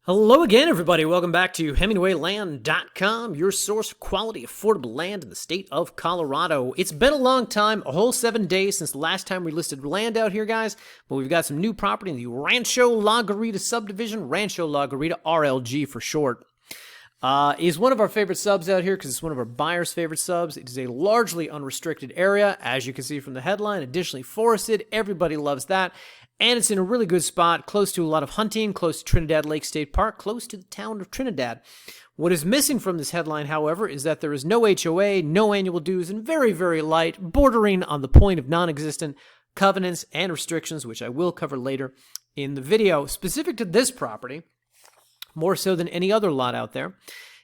Hello again, everybody. Welcome back to HemingwayLand.com, your source for quality, affordable land in the state of Colorado. It's been a long time, a whole 7 days since the last time we listed land out here, guys, but we've got some new property in the Rancho La Garita subdivision, Rancho La Garita, RLG for short. Is one of our favorite subs out here because it's one of our buyers' favorite subs. It is a largely unrestricted area, as you can see from the headline, additionally forested. Everybody loves that. And it's in a really good spot, close to a lot of hunting, close to Trinidad Lake State Park, close to the town of Trinidad. What is missing from this headline, however, is that there is no HOA, no annual dues, and very, very light, bordering on the point of non-existent covenants and restrictions, which I will cover later in the video. Specific to this property, more so than any other lot out there,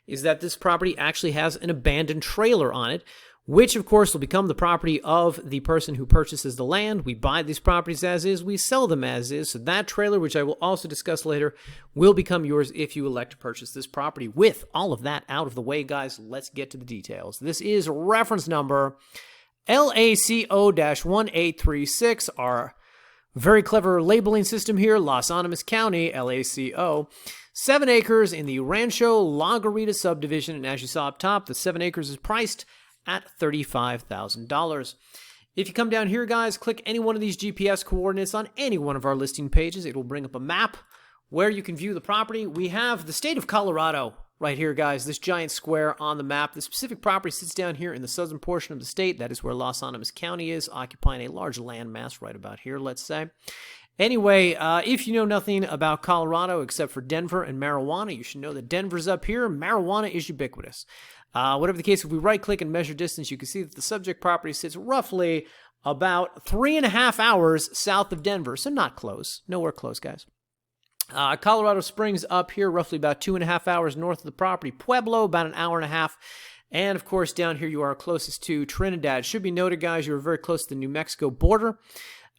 is that this property actually has an abandoned trailer on it, which of course will become the property of the person who purchases the land. We buy these properties as is, we sell them as is. So that trailer, which I will also discuss later, will become yours if you elect to purchase this property. With all of that out of the way, guys, let's get to the details. This is reference number LACO-1836, our very clever labeling system here, Los Animas County, LACO. 7 acres in the Rancho La Garita subdivision, and as you saw up top, the 7 acres is priced at $35,000. If you come down here, guys, click any one of these GPS coordinates on any one of our listing pages. It will bring up a map where you can view the property. We have the state of Colorado right here, guys, this giant square on the map. The specific property sits down here in the southern portion of the state. That is where Los Animas County is, occupying a large landmass right about here, let's say. Anyway, if you know nothing about Colorado except for Denver and marijuana, you should know that Denver's up here. Marijuana is ubiquitous. Whatever the case, if we right-click and measure distance, you can see that the subject property sits roughly about 3.5 hours south of Denver, so not close. Nowhere close, guys. Colorado Springs up here, roughly about 2.5 hours north of the property. Pueblo, about an hour and a half. And, of course, down here you are closest to Trinidad. Should be noted, guys, you are very close to the New Mexico border.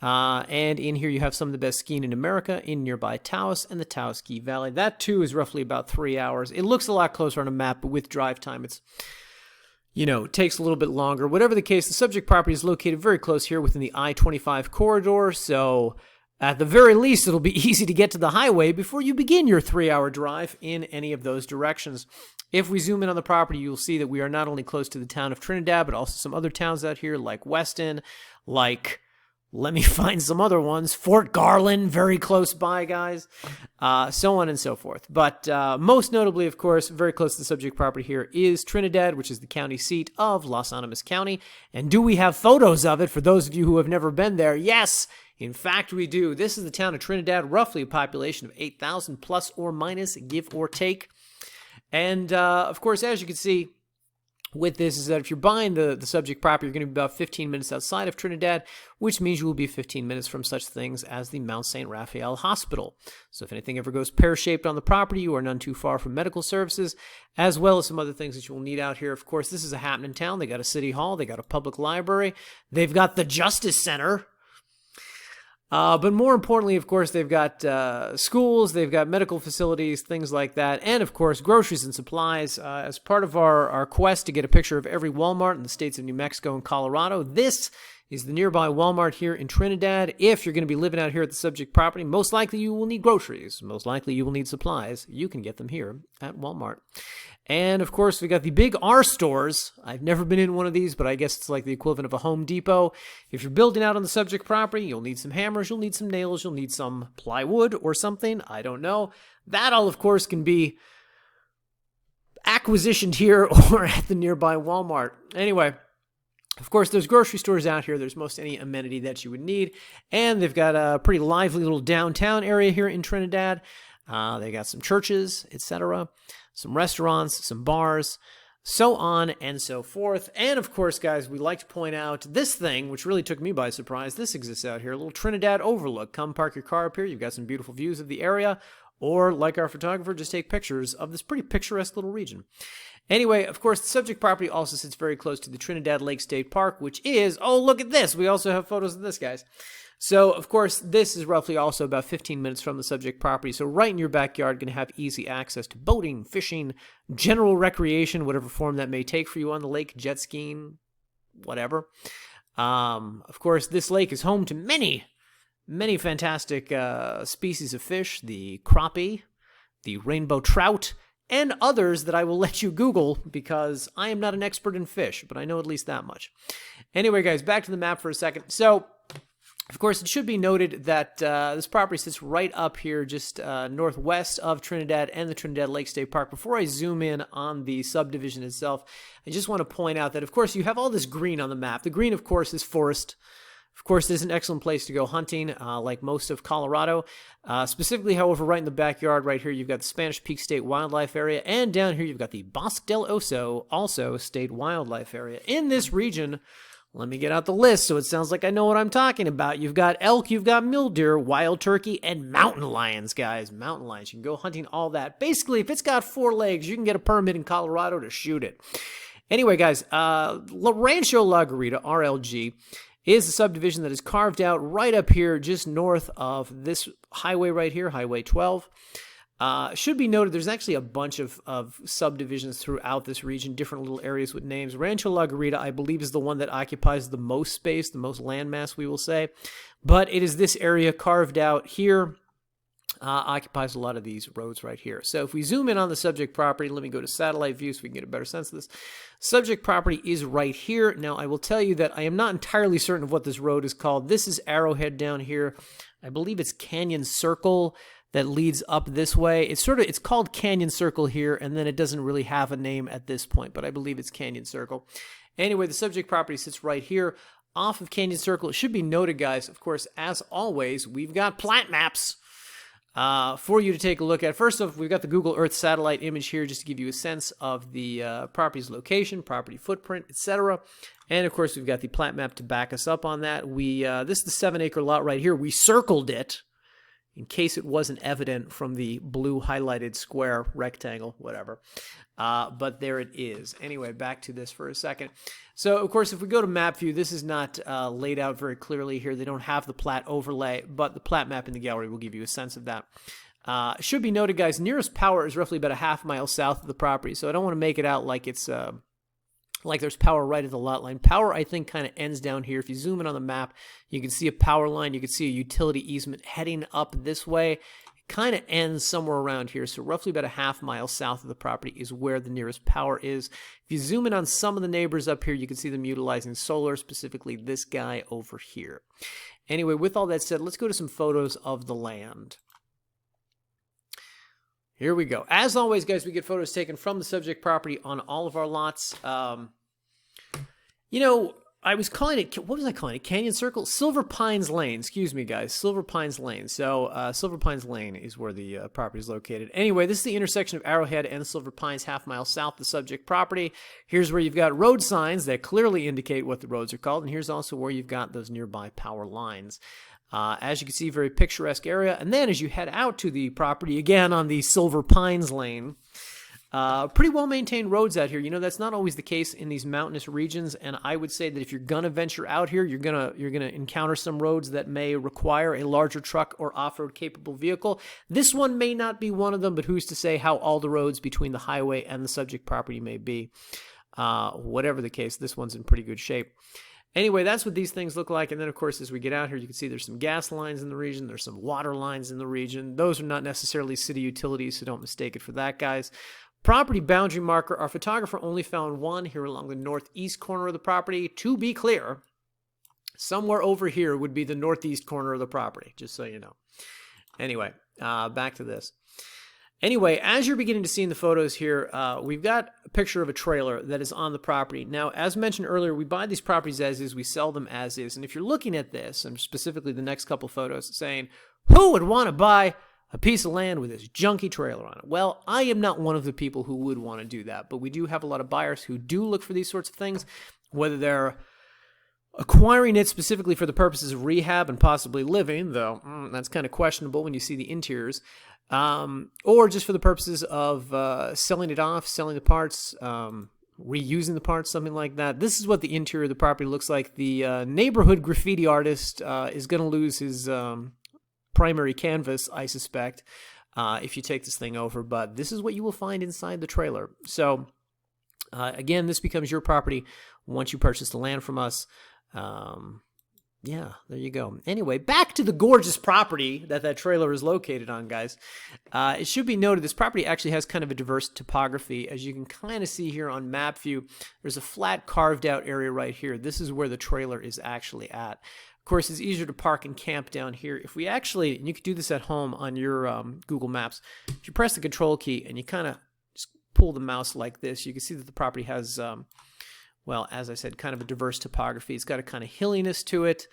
And in here you have some of the best skiing in America in nearby Taos and the Taos Ski Valley. That too is roughly about 3 hours. It looks a lot closer on a map, but with drive time, it's, takes a little bit longer. Whatever the case, the subject property is located very close here within the I-25 corridor. So at the very least, it'll be easy to get to the highway before you begin your 3-hour drive in any of those directions. If we zoom in on the property, you'll see that we are not only close to the town of Trinidad, but also some other towns out here like Weston, like... let me find some other ones. Fort Garland, very close by, guys. So on and so forth. But most notably, of course, very close to the subject property here is Trinidad, which is the county seat of Los Animas County. And do we have photos of it for those of you who have never been there? Yes, in fact, we do. This is the town of Trinidad, roughly a population of 8,000 plus or minus, give or take. And, of course, as you can see, with this is that if you're buying the subject property, you're going to be about 15 minutes outside of Trinidad, which means you will be 15 minutes from such things as the Mount St. Raphael Hospital. So if anything ever goes pear-shaped on the property, you are none too far from medical services, as well as some other things that you will need out here. Of course, this is a happening town. They got a city hall. They got a public library. They've got the Justice Center. But more importantly, of course, they've got schools, they've got medical facilities, things like that, and, of course, groceries and supplies. As part of our quest to get a picture of every Walmart in the states of New Mexico and Colorado, this is the nearby Walmart here in Trinidad. If you're going to be living out here at the subject property, most likely you will need groceries. Most likely you will need supplies. You can get them here at Walmart. And, of course, we got the big R stores. I've never been in one of these, but I guess it's like the equivalent of a Home Depot. If you're building out on the subject property, you'll need some hammers, you'll need some nails, you'll need some plywood or something. I don't know. That all, of course, can be acquisitioned here or at the nearby Walmart. Anyway, of course, there's grocery stores out here. There's most any amenity that you would need. And they've got a pretty lively little downtown area here in Trinidad. They got some churches, etc., some restaurants, some bars, so on and so forth. And of course, guys, we like to point out this thing, which really took me by surprise. This exists out here, a little Trinidad Overlook. Come park your car up here. You've got some beautiful views of the area. Or, like our photographer, just take pictures of this pretty picturesque little region. Anyway, of course, the subject property also sits very close to the Trinidad Lake State Park, which is, oh, look at this. We also have photos of this, guys. So, of course, this is roughly also about 15 minutes from the subject property. So right in your backyard, going to have easy access to boating, fishing, general recreation, whatever form that may take for you on the lake, jet skiing, whatever. Of course, this lake is home to many fantastic species of fish. The crappie, the rainbow trout, and others that I will let you Google because I am not an expert in fish, but I know at least that much. Anyway, guys, back to the map for a second. So, of course, it should be noted that this property sits right up here, just northwest of Trinidad and the Trinidad Lake State Park. Before I zoom in on the subdivision itself, I just want to point out that, of course, you have all this green on the map. The green, of course, is forest. Of course, this is an excellent place to go hunting, like most of Colorado. Specifically, however, right in the backyard, right here, you've got the Spanish Peak State Wildlife Area, and down here, you've got the Bosque del Oso, also State Wildlife Area. In this region, let me get out the list so it sounds like I know what I'm talking about. You've got elk, you've got mule deer, wild turkey, and mountain lions, guys. Mountain lions. You can go hunting all that. Basically, if it's got 4 legs, you can get a permit in Colorado to shoot it. Anyway, guys, Rancho La Garita, RLG, is a subdivision that is carved out right up here just north of this highway right here, Highway 12. Should be noted there's actually a bunch of subdivisions throughout this region, different little areas with names. Rancho La Garita, I believe, is the one that occupies the most space, the most landmass, we will say. But it is this area carved out here, occupies a lot of these roads right here. So if we zoom in on the subject property, let me go to satellite view so we can get a better sense of this. Subject property is right here. Now, I will tell you that I am not entirely certain of what this road is called. This is Arrowhead down here. I believe it's Canyon Circle that leads up this way. It's called Canyon Circle here, and then it doesn't really have a name at this point, but I believe it's Canyon Circle. Anyway, the subject property sits right here off of Canyon Circle. It should be noted, guys, of course, as always, we've got plat maps for you to take a look at. First off, we've got the Google Earth satellite image here just to give you a sense of the property's location, property footprint, etc. And of course, we've got the plat map to back us up on that. This is the 7-acre lot right here. We circled it in case it wasn't evident from the blue highlighted square, rectangle, whatever. But there it is. Anyway, back to this for a second. So, of course, if we go to map view, this is not laid out very clearly here. They don't have the plat overlay, but the plat map in the gallery will give you a sense of that. Should be noted, guys, nearest power is roughly about a half mile south of the property, so I don't want to make it out like it's like there's power right at the lot line. Power, I think, kind of ends down here. If you zoom in on the map, you can see a power line. You can see a utility easement heading up this way. It kind of ends somewhere around here. So roughly about a half mile south of the property is where the nearest power is. If you zoom in on some of the neighbors up here, you can see them utilizing solar, specifically this guy over here. Anyway, with all that said, let's go to some photos of the land. Here we go. As always, guys, we get photos taken from the subject property on all of our lots. You know, I was calling it, what was I calling it? Canyon Circle? Silver Pines Lane. Excuse me, guys. Silver Pines Lane. So, Silver Pines Lane is where the property is located. Anyway, this is the intersection of Arrowhead and Silver Pines, half mile south of the subject property. Here's where you've got road signs that clearly indicate what the roads are called. And here's also where you've got those nearby power lines. As you can see, very picturesque area. And then as you head out to the property, again on the Silver Pines Lane, pretty well-maintained roads out here. You know, that's not always the case in these mountainous regions, and I would say that if you're going to venture out here, you're gonna encounter some roads that may require a larger truck or off-road capable vehicle. This one may not be one of them, but who's to say how all the roads between the highway and the subject property may be. Whatever the case, this one's in pretty good shape. Anyway, that's what these things look like. And then, of course, as we get out here, you can see there's some gas lines in the region. There's some water lines in the region. Those are not necessarily city utilities, so don't mistake it for that, guys. Property boundary marker. Our photographer only found one here along the northeast corner of the property. To be clear, somewhere over here would be the northeast corner of the property, just so you know. Anyway, back to this. Anyway, as you're beginning to see in the photos here, we've got a picture of a trailer that is on the property. Now, as mentioned earlier, we buy these properties as is, we sell them as is. And if you're looking at this, and specifically the next couple photos, saying, who would want to buy a piece of land with this junky trailer on it? Well, I am not one of the people who would want to do that, but we do have a lot of buyers who do look for these sorts of things, whether they're acquiring it specifically for the purposes of rehab and possibly living, though that's kind of questionable when you see the interiors, or just for the purposes of selling it off, selling the parts, reusing the parts, something like that. This is what the interior of the property looks like. The neighborhood graffiti artist is going to lose his primary canvas, I suspect, if you take this thing over, but this is what you will find inside the trailer. So, again, this becomes your property once you purchase the land from us. Yeah, there you go. Anyway, back to the gorgeous property that trailer is located on, guys. It should be noted this property actually has kind of a diverse topography. As you can kind of see here on map view, there's a flat carved out area right here. This is where the trailer is actually at. Of course, it's easier to park and camp down here. If we actually, and you could do this at home on your Google Maps, if you press the control key and you kind of just pull the mouse like this, you can see that the property has... well, as I said, kind of a diverse topography. It's got a kind of hilliness to it,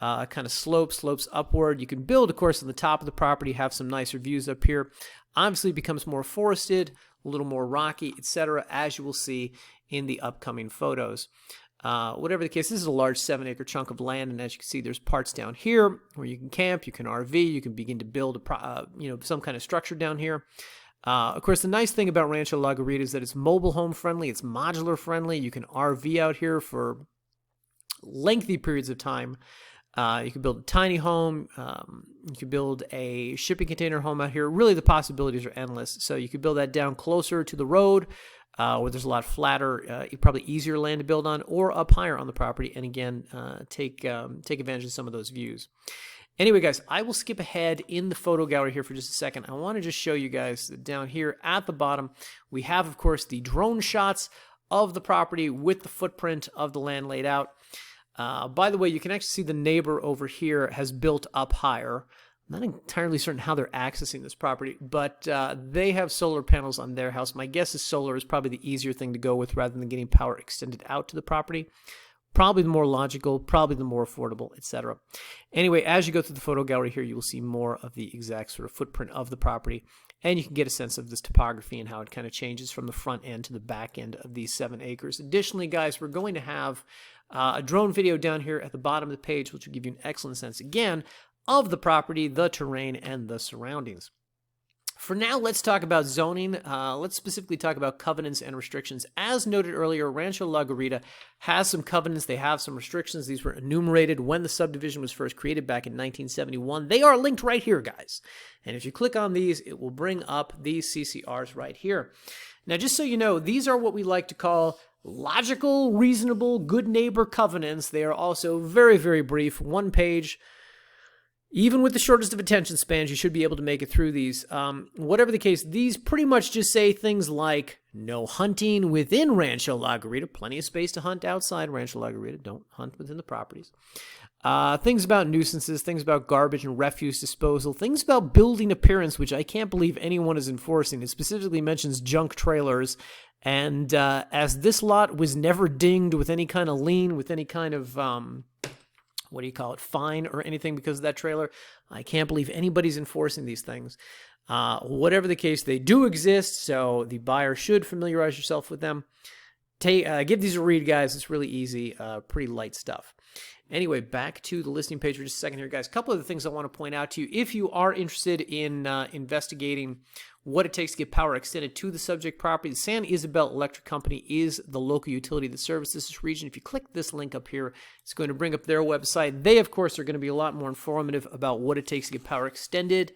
kind of slopes upward. You can build, of course, on the top of the property, have some nicer views up here. Obviously, it becomes more forested, a little more rocky, etc., as you will see in the upcoming photos. Whatever the case, this is a large 7-acre chunk of land, and as you can see, there's parts down here where you can camp, you can RV, you can begin to build some kind of structure down here. Of course, the nice thing about Rancho La Garita is that it's mobile home friendly, it's modular friendly. You can RV out here for lengthy periods of time. You can build a tiny home. You can build a shipping container home out here. Really, the possibilities are endless. So you could build that down closer to the road, where there's a lot flatter, probably easier land to build on, or up higher on the property. And again, take advantage of some of those views. Anyway, guys, I will skip ahead in the photo gallery here for just a second. I want to just show you guys that down here at the bottom, we have, of course, the drone shots of the property with the footprint of the land laid out. By the way, you can actually see the neighbor over here has built up higher. I'm not entirely certain how they're accessing this property, but they have solar panels on their house. My guess is solar is probably the easier thing to go with rather than getting power extended out to the property. Probably the more logical, probably the more affordable, etc. Anyway, as you go through the photo gallery here, you will see more of the exact sort of footprint of the property, and you can get a sense of this topography and how it kind of changes from the front end to the back end of these 7 acres. Additionally, guys, we're going to have a drone video down here at the bottom of the page, which will give you an excellent sense, again, of the property, the terrain, and the surroundings. For now, let's talk about zoning. Let's specifically talk about covenants and restrictions. As noted earlier, Rancho La Garita has some covenants. They have some restrictions. These were enumerated when the subdivision was first created back in 1971. They are linked right here, guys. And if you click on these, it will bring up these CCRs right here. Now, just so you know, these are what we like to call logical, reasonable, good neighbor covenants. They are also very, very brief, 1 page. Even with the shortest of attention spans, you should be able to make it through these. Whatever the case, these pretty much just say things like no hunting within Rancho La Garita. Plenty of space to hunt outside Rancho La Garita. Don't hunt within the properties. Things about nuisances, things about garbage and refuse disposal, things about building appearance, which I can't believe anyone is enforcing. It specifically mentions junk trailers. And as this lot was never dinged with any kind of lien, with any kind of... fine or anything because of that trailer. I can't believe anybody's enforcing these things. Whatever the case, they do exist, so the buyer should familiarize yourself with them. Give these a read, guys. It's really easy, pretty light stuff. Anyway, back to the listing page for just a second here, guys. A couple of the things I want to point out to you. If you are interested in investigating what it takes to get power extended to the subject property, the San Isabel Electric Company is the local utility that services this region. If you click this link up here, it's going to bring up their website. They, of course, are going to be a lot more informative about what it takes to get power extended.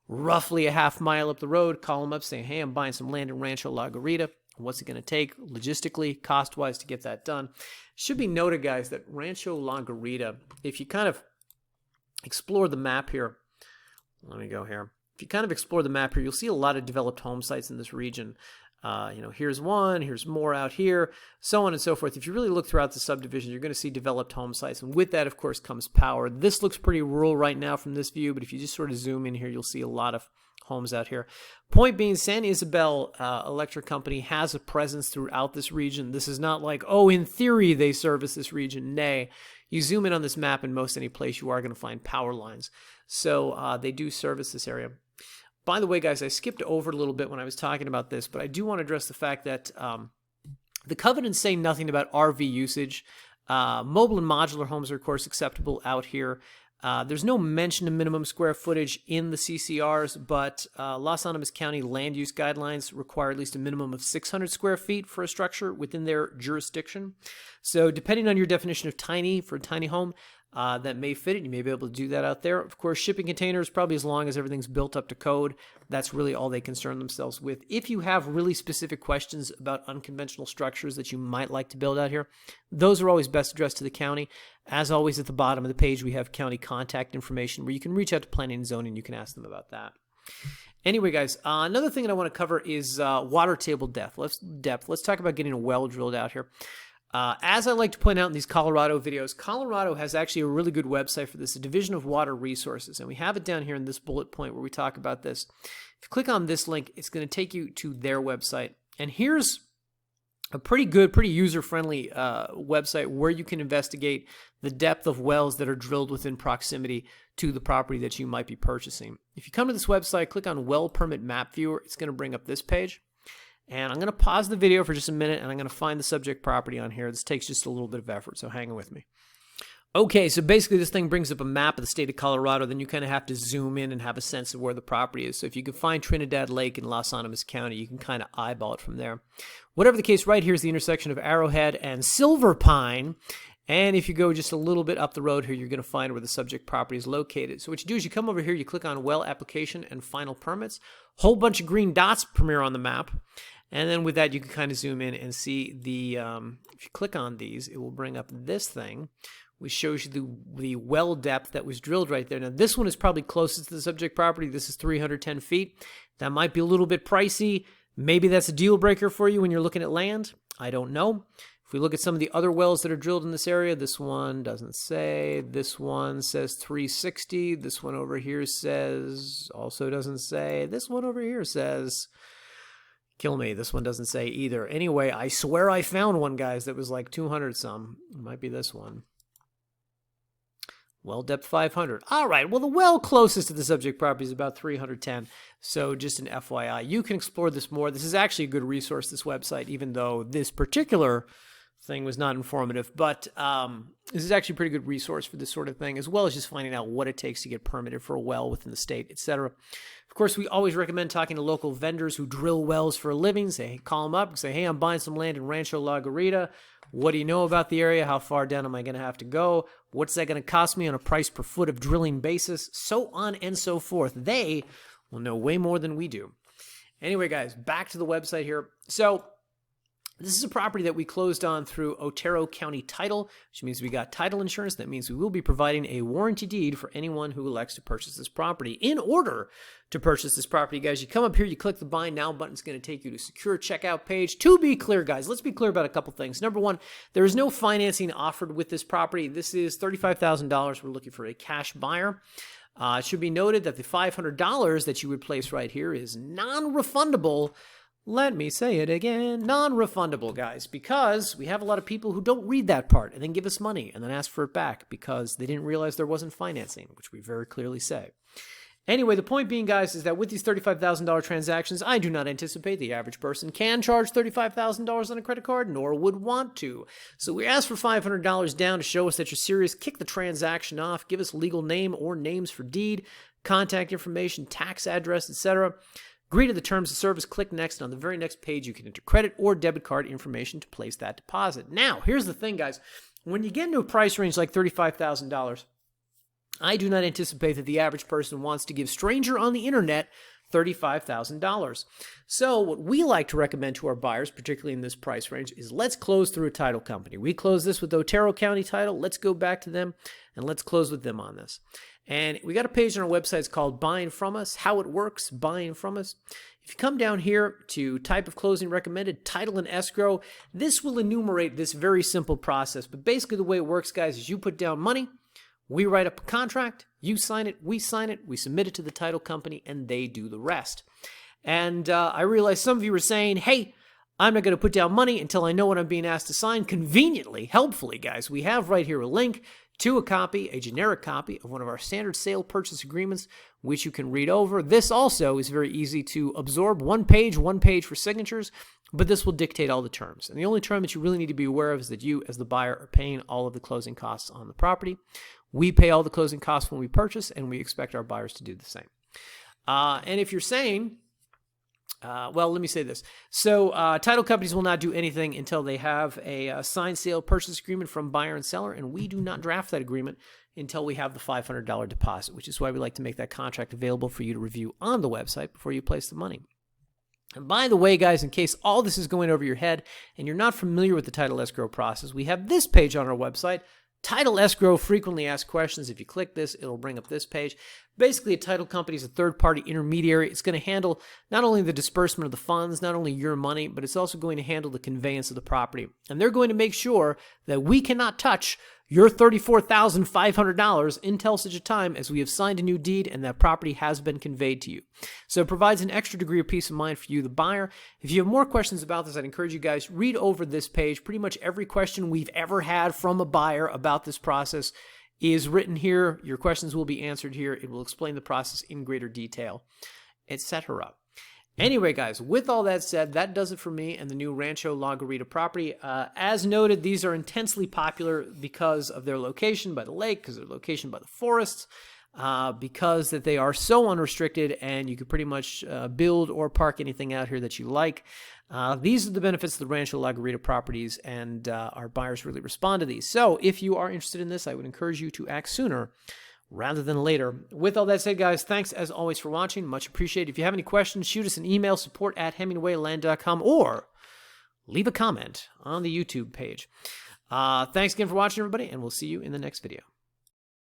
Roughly a half mile up the road, call them up saying, hey, I'm buying some land in Rancho La Garita. What's it going to take logistically, cost-wise to get that done? Should be noted, guys, that Rancho La Garita, if you kind of explore the map here, let me go here. If you kind of explore the map here, you'll see a lot of developed home sites in this region. Here's one, here's more out here, so on and so forth. If you really look throughout the subdivision, you're going to see developed home sites. And with that, of course, comes power. This looks pretty rural right now from this view, but if you just sort of zoom in here, you'll see a lot of homes out here. Point being, San Isabel Electric Company has a presence throughout this region. This is not like, oh, in theory, they service this region. Nay, you zoom in on this map, in most any place, you are going to find power lines. So they do service this area. By the way, guys, I skipped over a little bit when I was talking about this, but I do want to address the fact that the covenants say nothing about RV usage. Mobile and modular homes are, of course, acceptable out here. There's no mention of minimum square footage in the CCRs, but Los Animas County land use guidelines require at least a minimum of 600 square feet for a structure within their jurisdiction. So depending on your definition of tiny for a tiny home, that may fit it. You may be able to do that out there. Of course, shipping containers, probably as long as everything's built up to code. That's really all they concern themselves with. If you have really specific questions about unconventional structures that you might like to build out here, those are always best addressed to the county. As always, at the bottom of the page, we have county contact information where you can reach out to planning and zoning. You can ask them about that. Anyway, guys, another thing that I want to cover is water table depth. Let's talk about getting a well drilled out here. As I like to point out in these Colorado videos, Colorado has actually a really good website for this, a Division of Water Resources, and we have it down here in this bullet point where we talk about this. If you click on this link, it's going to take you to their website, and here's a pretty good, pretty user-friendly website where you can investigate the depth of wells that are drilled within proximity to the property that you might be purchasing. If you come to this website, click on Well Permit Map Viewer, it's going to bring up this page. And I'm going to pause the video for just a minute, and I'm going to find the subject property on here. This takes just a little bit of effort, so hang with me. Okay, so basically this thing brings up a map of the state of Colorado. Then you kind of have to zoom in and have a sense of where the property is. So if you can find Trinidad Lake in Las Animas County, you can kind of eyeball it from there. Whatever the case, right here is the intersection of Arrowhead and Silver Pine. And if you go just a little bit up the road here, you're going to find where the subject property is located. So what you do is you come over here, you click on Well Application and Final Permits. Whole bunch of green dots premiere on the map. And then with that, you can kind of zoom in and see the, if you click on these, it will bring up this thing, which shows you the well depth that was drilled right there. Now, this one is probably closest to the subject property. This is 310 feet. That might be a little bit pricey. Maybe that's a deal breaker for you when you're looking at land. I don't know. If we look at some of the other wells that are drilled in this area, this one doesn't say. This one says 360. This one over here says, also doesn't say. This one over here says... Kill me. This one doesn't say either. Anyway, I swear I found one, guys, that was like 200 some. It might be this one. Well depth 500. All right. Well, the well closest to the subject property is about 310. So just an FYI. You can explore this more. This is actually a good resource, this website, even though this particular thing was not informative. But this is actually a pretty good resource for this sort of thing, as well as just finding out what it takes to get permitted for a well within the state, etc. Of course, we always recommend talking to local vendors who drill wells for a living. Say, call them up and say, hey, I'm buying some land in Rancho La Garita. What do you know about the area? How far down am I going to have to go? What's that going to cost me on a price per foot of drilling basis? So on and so forth. They will know way more than we do. Anyway, guys, back to the website here. So this is a property that we closed on through Otero County Title, which means we got title insurance. That means we will be providing a warranty deed for anyone who elects to purchase this property. In order to purchase this property, guys, you come up here, you click the Buy Now button. It's going to take you to a secure checkout page. To be clear, guys, let's be clear about a couple things. Number one, there is no financing offered with this property. This is $35,000. We're looking for a cash buyer. It should be noted that the $500 that you would place right here is non-refundable. Let me say it again, non-refundable, guys, because we have a lot of people who don't read that part and then give us money and then ask for it back because they didn't realize there wasn't financing, which we very clearly say. Anyway, the point being, guys, is that with these $35,000 transactions, I do not anticipate the average person can charge $35,000 on a credit card, nor would want to. So we ask for $500 down to show us that you're serious, kick the transaction off, give us legal name or names for deed, contact information, tax address, etc. Agree to the terms of service, click next, and on the very next page, you can enter credit or debit card information to place that deposit. Now, here's the thing, guys. When you get into a price range like $35,000, I do not anticipate that the average person wants to give stranger on the internet $35,000. So what we like to recommend to our buyers, particularly in this price range, is let's close through a title company. We close this with Otero County Title. Let's go back to them, and let's close with them on this. And we got a page on our website. It's called Buying From Us, how it works, buying from us. If you come down here to type of closing recommended, title and escrow, this will enumerate this very simple process. But basically the way it works, guys, is you put down money, we write up a contract, you sign it, we submit it to the title company, and they do the rest. And I realize some of you are saying, hey, I'm not going to put down money until I know what I'm being asked to sign. Conveniently, helpfully, guys, we have right here a link to a copy, a generic copy of one of our standard sale purchase agreements, which you can read over. This also is very easy to absorb. One page for signatures, but this will dictate all the terms. And the only term that you really need to be aware of is that you, as the buyer, are paying all of the closing costs on the property. We pay all the closing costs when we purchase, and we expect our buyers to do the same. And if you're saying, Well, let me say this. So title companies will not do anything until they have a signed sale purchase agreement from buyer and seller, and we do not draft that agreement until we have the $500 deposit, which is why we like to make that contract available for you to review on the website before you place the money. And by the way, guys, in case all this is going over your head and you're not familiar with the title escrow process, we have this page on our website, Title Escrow Frequently Asked Questions. If you click this, it'll bring up this page. Basically, a title company is a third-party intermediary. It's going to handle not only the disbursement of the funds, not only your money, but it's also going to handle the conveyance of the property. And they're going to make sure that we cannot touch your $34,500 until such a time as we have signed a new deed and that property has been conveyed to you. So it provides an extra degree of peace of mind for you, the buyer. If you have more questions about this, I'd encourage you guys, read over this page. Pretty much every question we've ever had from a buyer about this process is written here. Your questions will be answered here. It will explain the process in greater detail, etc. Anyway, guys, with all that said, that does it for me and the new Rancho La Garita property. As noted, these are intensely popular because of their location by the lake, because of their location by the forests, because that they are so unrestricted and you can pretty much build or park anything out here that you like. These are the benefits of the Rancho La Garita properties, and our buyers really respond to these. So if you are interested in this, I would encourage you to act sooner rather than later. With all that said, guys, thanks as always for watching. Much appreciated. If you have any questions, shoot us an email, support@hemingwayland.com, or leave a comment on the YouTube page. Thanks again for watching, everybody, and we'll see you in the next video.